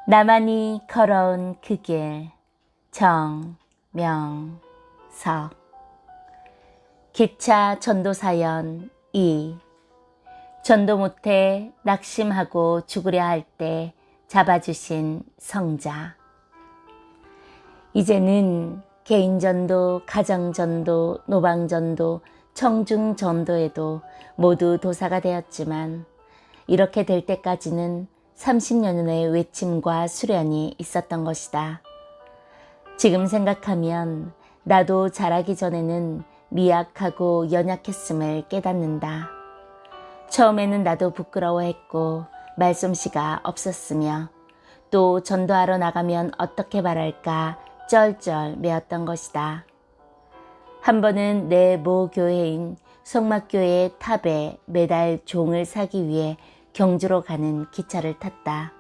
나만이 걸어온 그 길. 정명석. 기차 전도사연 2. 전도 못해 낙심하고 죽으려 할 때 잡아주신 성자. 이제는 개인전도, 가정전도, 노방전도, 청중전도에도 모두 도사가 되었지만 이렇게 될 때까지는 30년의 외침과 수련이 있었던 것이다. 지금 생각하면 나도 자라기 전에는 미약하고 연약했음을 깨닫는다. 처음에는 나도 부끄러워했고 말솜씨가 없었으며 또 전도하러 나가면 어떻게 말할까 쩔쩔 매었던 것이다. 한 번은 내 모 교회인 성막교회 탑에 매달 종을 사기 위해 경주로 가는 기차를 탔다.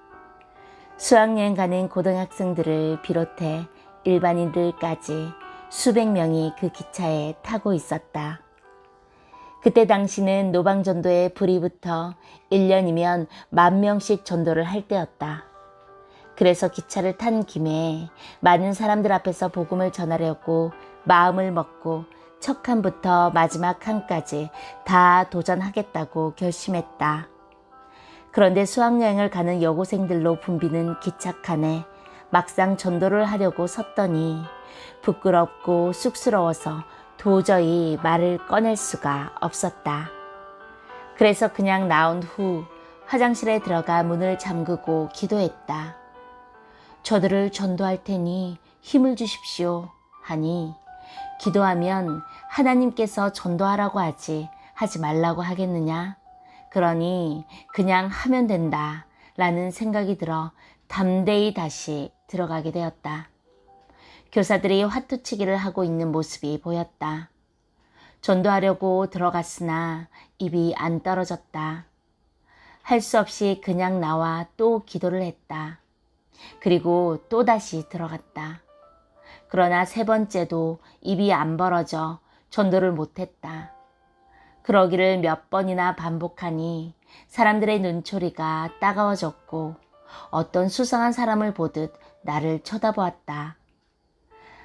수학여행 가는 고등학생들을 비롯해 일반인들까지 수백 명이 그 기차에 타고 있었다. 그때 당시는 노방전도에 불이 붙어 1년이면 10,000명씩 전도를 할 때였다. 그래서 기차를 탄 김에 많은 사람들 앞에서 복음을 전하려고 마음을 먹고 첫 칸부터 마지막 칸까지 다 도전하겠다고 결심했다. 그런데 수학여행을 가는 여고생들로 붐비는 기차칸에 막상 전도를 하려고 섰더니 부끄럽고 쑥스러워서 도저히 말을 꺼낼 수가 없었다. 그래서 그냥 나온 후 화장실에 들어가 문을 잠그고 기도했다. 저들을 전도할 테니 힘을 주십시오 하니 기도하면 하나님께서 전도하라고 하지 말라고 하겠느냐? 그러니 그냥 하면 된다 라는 생각이 들어 담대히 다시 들어가게 되었다. 교사들이 화투치기를 하고 있는 모습이 보였다. 전도하려고 들어갔으나 입이 안 떨어졌다. 할 수 없이 그냥 나와 또 기도를 했다. 그리고 또다시 들어갔다. 그러나 세 번째도 입이 안 벌어져 전도를 못했다. 그러기를 몇 번이나 반복하니 사람들의 눈초리가 따가워졌고 어떤 수상한 사람을 보듯 나를 쳐다보았다.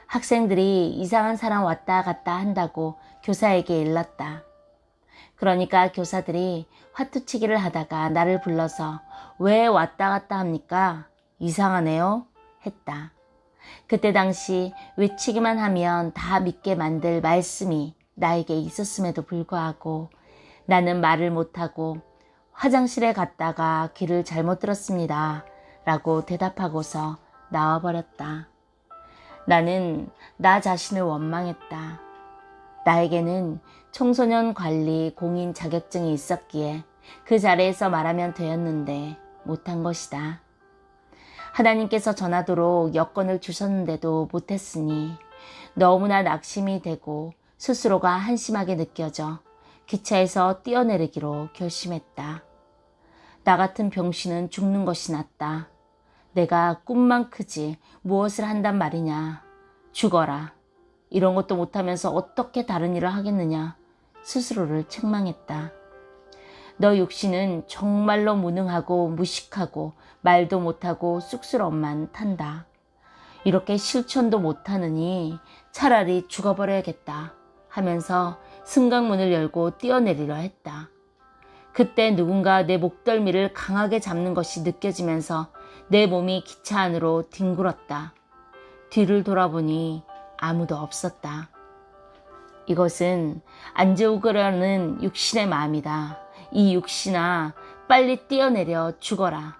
학생들이 이상한 사람 왔다 갔다 한다고 교사에게 일렀다. 그러니까 교사들이 화투치기를 하다가 나를 불러서 왜 왔다 갔다 합니까? 이상하네요 했다. 그때 당시 외치기만 하면 다 믿게 만들 말씀이 나에게 있었음에도 불구하고 나는 말을 못하고 화장실에 갔다가 귀를 잘못 들었습니다 라고 대답하고서 나와버렸다. 나는 나 자신을 원망했다. 나에게는 청소년 관리 공인 자격증이 있었기에 그 자리에서 말하면 되었는데 못한 것이다. 하나님께서 전하도록 여건을 주셨는데도 못했으니 너무나 낙심이 되고 스스로가 한심하게 느껴져 기차에서 뛰어내리기로 결심했다. 나 같은 병신은 죽는 것이 낫다. 내가 꿈만 크지 무엇을 한단 말이냐. 죽어라. 이런 것도 못하면서 어떻게 다른 일을 하겠느냐. 스스로를 책망했다. 너 육신은 정말로 무능하고 무식하고 말도 못하고 쑥스러움만 탄다. 이렇게 실천도 못하느니 차라리 죽어버려야겠다 하면서 승강문을 열고 뛰어내리려 했다. 그때 누군가 내 목덜미를 강하게 잡는 것이 느껴지면서 내 몸이 기차 안으로 뒹굴었다. 뒤를 돌아보니 아무도 없었다. 이것은 안재우그라는 육신의 마음이다. 이 육신아, 빨리 뛰어내려 죽어라.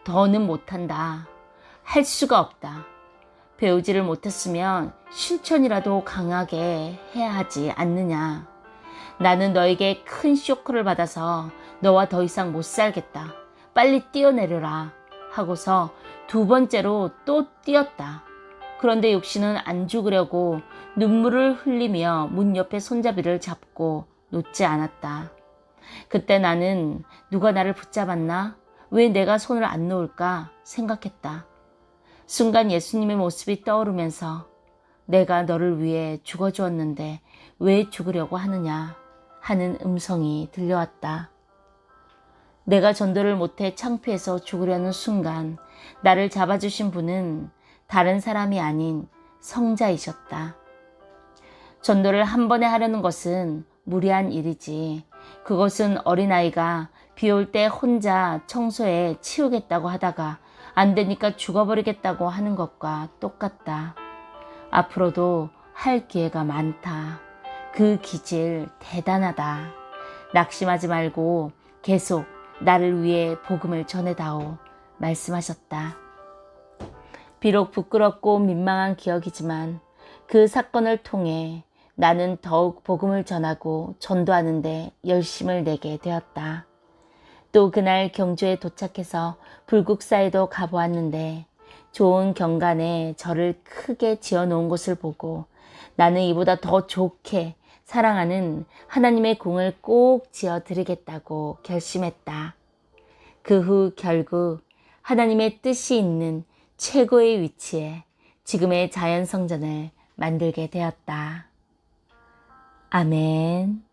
더는 못한다. 할 수가 없다. 배우지를 못했으면 실천이라도 강하게 해야 하지 않느냐. 나는 너에게 큰 쇼크를 받아서 너와 더 이상 못 살겠다. 빨리 뛰어내려라 하고서 두 번째로 또 뛰었다. 그런데 육신은 안 죽으려고 눈물을 흘리며 문 옆에 손잡이를 잡고 놓지 않았다. 그때 나는 누가 나를 붙잡았나? 왜 내가 손을 안 놓을까 생각했다. 순간 예수님의 모습이 떠오르면서 내가 너를 위해 죽어주었는데 왜 죽으려고 하느냐 하는 음성이 들려왔다. 내가 전도를 못해 창피해서 죽으려는 순간 나를 잡아주신 분은 다른 사람이 아닌 성자이셨다. 전도를 한 번에 하려는 것은 무리한 일이지. 그것은 어린아이가 비 올 때 혼자 청소해 치우겠다고 하다가 안 되니까 죽어버리겠다고 하는 것과 똑같다. 앞으로도 할 기회가 많다. 그 기질 대단하다. 낙심하지 말고 계속 나를 위해 복음을 전해다오 말씀하셨다. 비록 부끄럽고 민망한 기억이지만 그 사건을 통해 나는 더욱 복음을 전하고 전도하는 데 열심을 내게 되었다. 또 그날 경주에 도착해서 불국사에도 가보았는데 좋은 경관에 절을 크게 지어놓은 곳을 보고 나는 이보다 더 좋게 사랑하는 하나님의 궁을 꼭 지어드리겠다고 결심했다. 그 후 결국 하나님의 뜻이 있는 최고의 위치에 지금의 자연성전을 만들게 되었다. 아멘.